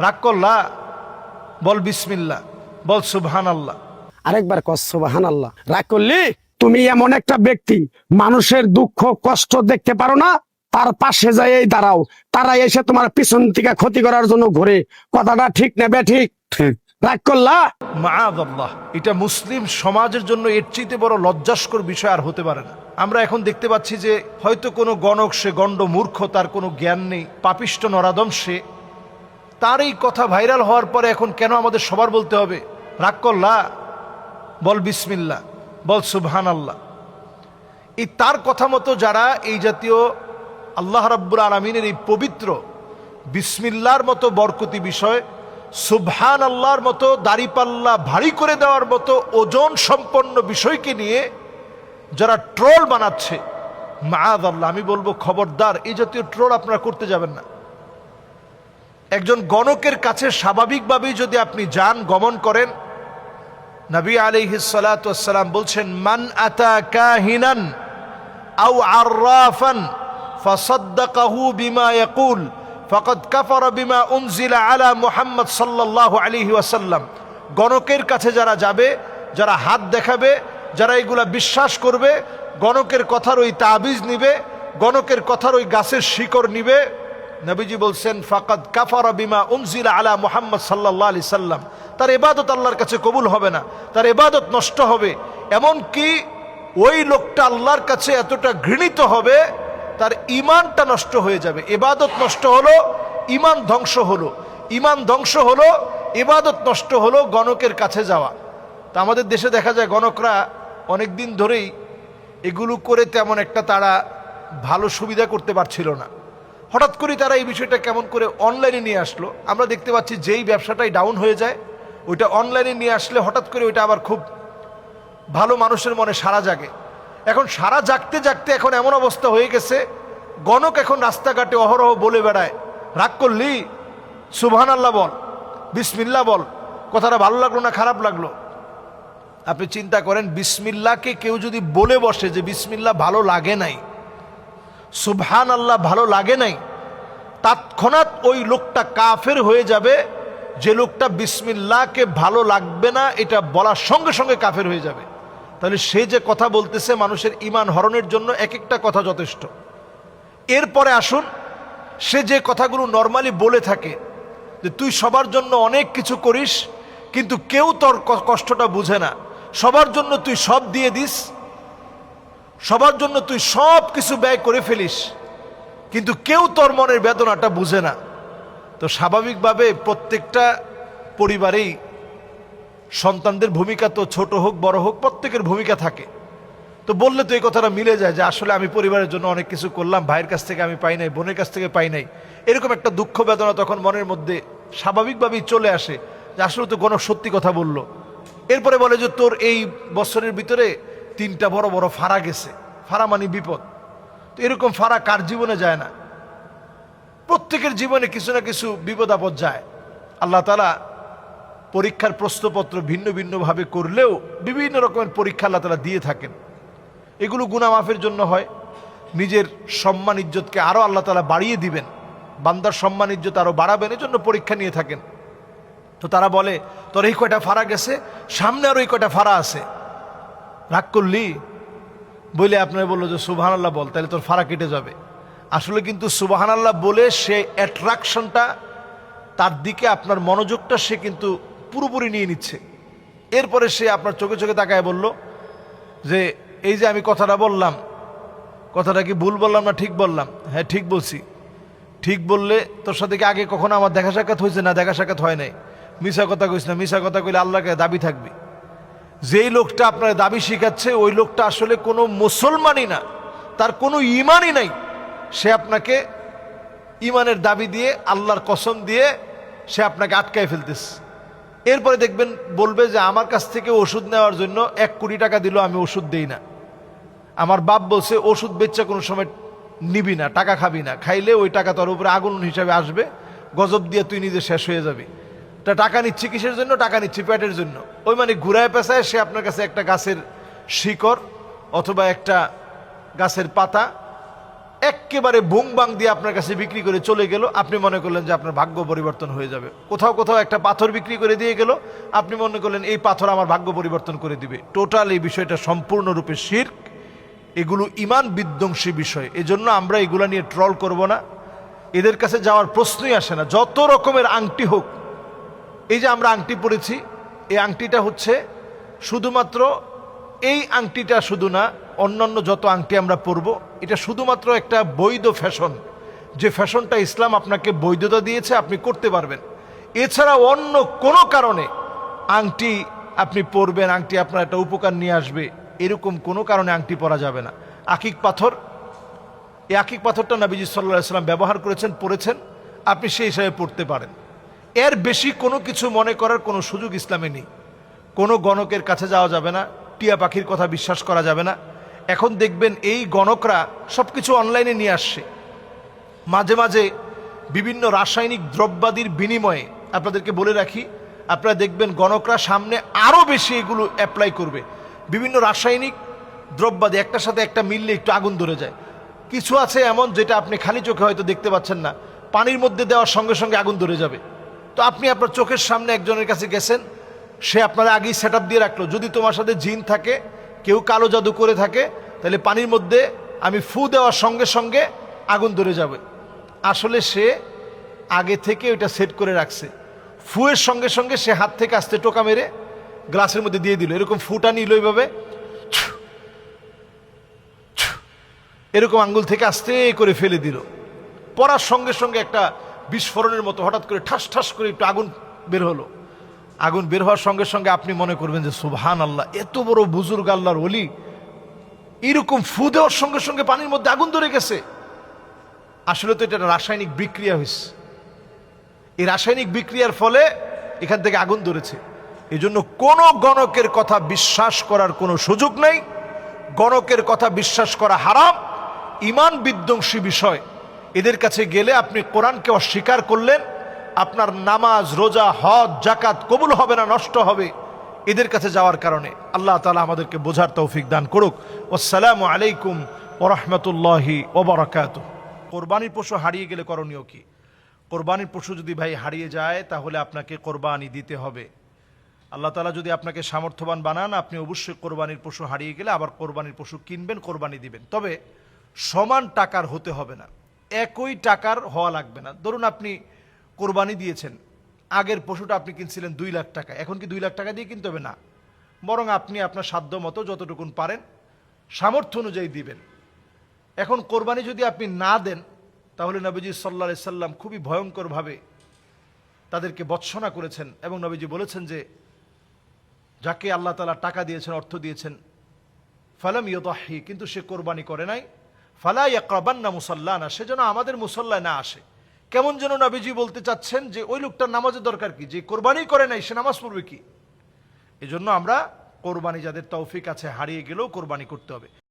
রাগ করলা, বল বিসমিল্লাহ, বল সুবহানাল্লাহ। আরেকবার কস সুবহানাল্লাহ। রাগ করলি? তুমি এমন একটা ব্যক্তি, মানুষের দুঃখ কষ্ট দেখতে পারো না, তার পাশে যাই দাঁড়াও, তারা এসে তোমার পিছন থেকে ক্ষতি করার জন্য ঘুরে। কথাটা ঠিক নেবে? ঠিক ঠিক। রাগ করলা? মাআযাল্লাহ, এটা মুসলিম সমাজের জন্য এর চেয়ে বড় লজ্জাস্কর বিষয় আর হতে পারে না। আমরা এখন দেখতে পাচ্ছি যে হয়তো কোনো গণক, সে গণ্ড মূর্খ, তার কোনো জ্ঞান নেই, পাপিষ্ট নরাদম সে, তার এই কথা ভাইরাল হওয়ার পরে এখন কেন আমাদের সবার বলতে হবে রাগ করলা, বল বিসমিল্লাহ, বল সুবহানাল্লাহ। এই তার কথা মতো যারা এই জাতীয় আল্লাহ রাব্বুল আলামিনের এই পবিত্র বিসমিল্লাহর মতো বরকতি বিষয়, সুবহানাল্লাহর মতো দাড়িপাল্লা ভারী করে দেওয়ার মতো ওজন সম্পন্ন বিষয়কে নিয়ে যারা ট্রোল বানাচ্ছে, মাআযাল্লাহ, আমি বলবো খবরদার, এই জাতীয় ট্রোল আপনারা করতে যাবেন না। একজন গণকের কাছে স্বাভাবিকভাবেই যদি আপনি যান, গমন করেন, নবী আলাইহিস সালাতু ওয়াস সালাম বলছেন, মান আতা কাহিনান আও আররাফান ফাসাদ্দাকাহু বিমা ইয়াকুল ফাকাদ কাফারা বিমা উনজিলা আলা মুহাম্মদ সাল্লাল্লাহু আলাইহি ওয়াসাল্লাম। গণকের কাছে যারা যাবে, যারা হাত দেখাবে, যারা এগুলা বিশ্বাস করবে, গণকের কথার ওই তাবিজ নিবে, গণকের কথার ওই গাছের শিকড় নিবে, নবীজি বলছেন ফাকাদ কাফারা বিমা উনজিলা আলা মুহাম্মদ সাল্লাল্লাহু আলাইহি সাল্লাম, তার ইবাদত আল্লাহর কাছে কবুল হবে না, তার ইবাদত নষ্ট হবে। এমন কি ওই লোকটা আল্লাহর কাছে এতটা ঘৃণিত হবে, তার ঈমানটা নষ্ট হয়ে যাবে। ইবাদত নষ্ট হলো, ঈমান ধ্বংস হলো, ঈমান ধ্বংস হলো, ইবাদত নষ্ট হলো, গণকের কাছে যাওয়া। তা আমাদের দেশে দেখা যায় গণকরা অনেক দিন ধরেই এগুলো করে তেমন একটা তারা ভালো সুবিধা করতে পারছিল না। হঠাৎ করে তারা এই বিষয়টা কেমন করে অনলাইনে নিয়ে আসলো। আমরা দেখতে পাচ্ছি যেই ব্যবসাটাই ডাউন হয়ে যায়, ওইটা অনলাইনে নিয়ে আসলে হঠাৎ করে ওইটা আবার খুব ভালো মানুষের মনে সাড়া জাগে। এখন সাড়া জাগতে জাগতে এখন এমন অবস্থা হয়ে গেছে, গণক এখন রাস্তাঘাটে অহরহ বলে বেড়ায়, রাগ করলি, সুবহানাল্লাহ বল, বিসমিল্লাহ বল। কথাটা ভালো লাগলো না খারাপ লাগলো? আপনি চিন্তা করেন, বিসমিল্লাহকে কেউ যদি বলে বসে যে বিসমিল্লাহ ভালো লাগে নাই, সুবহানাল্লাহ ভালো লাগে নাই, তৎক্ষণাৎ ওই লোকটা কাফের হয়ে যাবে। যে লোকটা বিসমিল্লাহকে ভালো লাগবে না এটা বলার সঙ্গে সঙ্গে কাফের হয়ে যাবে। তাহলে সে যে কথা বলতেছে মানুষের ঈমান হরণের জন্য এক একটা কথা যথেষ্ট। এরপরে আসুন, সে যে কথাগুলো নর্মালি বলে থাকে যে তুই সবার জন্য অনেক কিছু করিস কিন্তু কেউ তোর কষ্টটা বুঝে না, সবার জন্য তুই সব দিয়ে দিস, সবার জন্য তুই সব কিছু ব্যয় করে ফেলিস, কিন্তু কেউ তোর মনের বেদনাটা বুঝে না। তো স্বাভাবিকভাবে প্রত্যেকটা পরিবারেই সন্তানদের ভূমিকা তো ছোট হোক বড় হোক প্রত্যেকের ভূমিকা থাকে। তো বললে তো এই কথাটা মিলে যায় যে আসলে আমি পরিবারের জন্য অনেক কিছু করলাম, ভাইয়ের কাছ থেকে আমি পাই নাই, বোনের কাছ থেকে পাই নাই, এরকম একটা দুঃখ বেদনা তখন মনের মধ্যে স্বাভাবিকভাবেই চলে আসে যে আসলে তো কোনো সত্যি কথা বললো। এরপরে বলে যে তোর এই বছরের ভিতরে 3টা বড় বড় ফাড়া গেছে, ফাড়া মানে বিপদ। তো এরকম ফাড়া কার জীবনে যায় না? প্রত্যেকের জীবনে কিছু না কিছু বিপদ আপদ যায়। আল্লাহ তাআলা পরীক্ষার প্রশ্নপত্র ভিন্ন ভিন্নভাবে করলেও বিভিন্ন রকমের পরীক্ষা আল্লাহ তাআলা দিয়ে থাকেন। এগুলো গুনাহ মাফের জন্য হয়, নিজের সম্মান ইজ্জতকে আরও আল্লাহ তাআলা বাড়িয়ে দিবেন, বান্দার সম্মান ইজ্জত আরও বাড়াবেন, এজন্য পরীক্ষা নিয়ে থাকেন। তো তারা বলে তোর এই কয়টা ফাড়া গেছে, সামনে আরও এই কয়টা ফাড়া আছে, রাগ করলি বলে আপনার বললো যে সুবহানাল্লাহ বল, তাহলে তোর ফাড়া কেটে যাবে। আসলে কিন্তু সুবহানাল্লাহ বলে সে অ্যাট্রাকশনটা, তার দিকে আপনার মনোযোগটা সে কিন্তু পুরোপুরি নিয়ে নিচ্ছে। এরপরে সে আপনার চোখে চোখে তাকায় বলল যে এই যে আমি কথাটা বললাম, কথাটা কি ভুল বললাম না ঠিক বললাম? হ্যাঁ ঠিক বলছি। ঠিক বললে তোর সাথে কি আগে কখনো আমার দেখা সাক্ষাৎ হয়েছে? না, দেখা সাক্ষাৎ হয় নাই। মিশা কথা কইস না, মিশা কথা কইলে আল্লাহকে দাবি থাকবি। যেই লোকটা আপনার দাবি শিখাচ্ছে ওই লোকটা আসলে কোনো মুসলমানই না, তার কোনো ঈমানই নাই, সে আপনাকে ঈমানের দাবি দিয়ে আল্লাহর কসম দিয়ে সে আপনাকে আটকায় ফেলতেছে। এরপরে দেখবেন বলবে যে আমার কাছ থেকে ওষুধ নেওয়ার জন্য 1 কোটি টাকা দিল, আমি ওষুধ দেই না। আমার বাপ বলছে ওষুধ বেচা কোনো সময় নিবি না, টাকা খাবি না, খাইলে ওই টাকা তোর উপরে আগুন হিসাবে আসবে, গজব দিয়ে তুই নিজে শেষ হয়ে যাবি। তা টাকা নিচ্ছি কিসের জন্য? টাকা নিচ্ছি পেটের জন্য। ওই মানে ঘুরায় পেঁচায় সে আপনার কাছে একটা গাছের শিকড় অথবা একটা গাছের পাতা এক্কেবারে বুং বাং দিয়ে আপনার কাছে বিক্রি করে চলে গেল, আপনি মনে করলেন যে আপনার ভাগ্য পরিবর্তন হয়ে যাবে। কোথাও কোথাও একটা পাথর বিক্রি করে দিয়ে গেল, আপনি মনে করলেন এই পাথর আমার ভাগ্য পরিবর্তন করে দিবে। টোটাল এই বিষয়টা সম্পূর্ণরূপে শিরক, এগুলো ঈমান বিধ্বংসী বিষয়। এজন্য আমরা এগুলা নিয়ে ট্রল করব না, এদের কাছে যাওয়ার প্রশ্নই আসে না। যত রকমের আংটি হোক, এই যে আমরা আংটি পরেছি, এই আংটিটা হচ্ছে শুধুমাত্র, এই আংটিটা শুধু না, অন্যান্য যত আংটি আমরা পরব, এটা শুধুমাত্র একটা বৈধ ফ্যাশন, যে ফ্যাশনটা ইসলাম আপনাকে বৈধতা দিয়েছে, আপনি করতে পারবেন। এছাড়া অন্য কোনো কারণে আংটি আপনি পরবেন, আংটি আপনার একটা উপকার নিয়ে আসবে, এরকম কোনো কারণে আংটি পরা যাবে না। আকিক পাথর, এই আকিক পাথরটা নবীজি সাল্লাল্লাহু আলাইহি সাল্লাম ব্যবহার করেছেন, পড়েছেন, আপনি সেই হিসাবে পড়তে পারেন। এর বেশি কোনো কিছু মনে করার কোনো সুযোগ ইসলামে নেই। কোনো গণকের কাছে যাওয়া যাবে না, টিয়া পাখির কথা বিশ্বাস করা যাবে না। এখন দেখবেন এই গণকরা সব কিছু অনলাইনে নিয়ে আসছে। মাঝে মাঝে বিভিন্ন রাসায়নিক দ্রব্যাদির বিনিময়ে, আপনাদেরকে বলে রাখি, আপনারা দেখবেন গণকরা সামনে আরও বেশি এগুলো অ্যাপ্লাই করবে। বিভিন্ন রাসায়নিক দ্রব্যাদি একটার সাথে একটা মিললে একটু আগুন ধরে যায়। কিছু আছে এমন যেটা আপনি খালি চোখে হয়তো দেখতে পাচ্ছেন না, পানির মধ্যে দেওয়ার সঙ্গে সঙ্গে আগুন ধরে যাবে। তো আপনি আপনার চোখের সামনে একজনের কাছে গেছেন, সে আপনার আগেই সেট আপ দিয়ে রাখলো, যদি তোমার সাথে জিন থাকে, কেউ কালো জাদু করে থাকে, তাহলে পানির মধ্যে আমি ফু দেওয়ার সঙ্গে সঙ্গে আগুন ধরে যাবে। আসলে সে আগে থেকে ওইটা সেট করে রাখছে। ফুয়ের সঙ্গে সঙ্গে সে হাত থেকে আস্তে টোকা মেরে গ্লাসের মধ্যে দিয়ে দিল, এরকম ফুটা নিল এইভাবে, এরকম আঙ্গুল থেকে আস্তে করে ফেলে দিল। পড়ার সঙ্গে সঙ্গে একটা বিস্ফোরণের মতো হঠাৎ করে ঠাস ঠাস করে একটু আগুন বের হলো। আগুন বের হওয়ার সঙ্গে সঙ্গে আপনি মনে করবেন যে সুবহান আল্লাহ, এত বড় বুজুর্গ আল্লাহর ওলি, এরকম ফু দেওয়ার সঙ্গে সঙ্গে পানির মধ্যে আগুন ধরে গেছে। আসলে তো এটা রাসায়নিক বিক্রিয়া হয়েছে। এই রাসায়নিক বিক্রিয়ার ফলে এখান থেকে আগুন ধরেছে। এই জন্য কোনো গণকের কথা বিশ্বাস করার কোনো সুযোগ নেই। গণকের কথা বিশ্বাস করা হারাম, ঈমান বিধ্বংসী বিষয়। এদের কাছে গেলে আপনি কোরআনকে অস্বীকার করলেন, আপনার নামাজ, রোজা, হজ, জাকাত কবুল হবে না, নষ্ট হবে এদের কাছে যাওয়ার কারণে। আল্লাহ তাআলা আমাদেরকে বোঝার তৌফিক দান করুক। আসসালামু আলাইকুম ওয়া রাহমাতুল্লাহি ওয়া বারাকাতুহু। কোরবানির পশু হারিয়ে গেলে করণীয় কি? কোরবানির পশু যদি ভাই হারিয়ে যায়, তাহলে আপনাকে কোরবানি দিতে হবে। আল্লাহ তাআলা যদি আপনাকে সামর্থ্যবান বানান, আপনি অবশ্যই কোরবানির পশু হারিয়ে গেলে আবার কোরবানির পশু কিনবেন, কোরবানি দিবেন। তবে সমান টাকার হতে হবে না, একই টাকার হওয়া লাগবে না। ধরুন আপনি কোরবানি দিয়েছেন, আগের পশুটা আপনি কিনছিলেন 2 লাখ টাকা, এখন কি 2 লাখ টাকা দিয়ে কিনতে হবে? না, বরং আপনি আপনার সাধ্য মতো যতটুকুন পারেন সামর্থ্য অনুযায়ী দিবেন। এখন কোরবানি যদি আপনি না দেন, তাহলে নবীজি সাল্লাল্লাহু আলাইহি সাল্লাম খুবই ভয়ঙ্করভাবে তাদেরকে ভৎসনা করেছেন, এবং নবীজি বলেছেন যে যাকে আল্লাহ তাআলা টাকা দিয়েছেন, অর্থ দিয়েছেন, ফালাম ইউদাহি, কিন্তু সে কোরবানি করে নাই, ফালা ইয়াকরাবান্না মুসাল্লানা, সে যেন আমাদের মুসল্লায় না আসে। কেমন যেন নবীজি বলতে চাচ্ছেন যে ওই লোকটার নামাজের দরকার কি, যে কোরবানি করে নাই সে নামাজ পড়বে কি? এজন্য আমরা কোরবানি, যাদের তৌফিক আছে হারিয়ে গেলেও কোরবানি করতে হবে।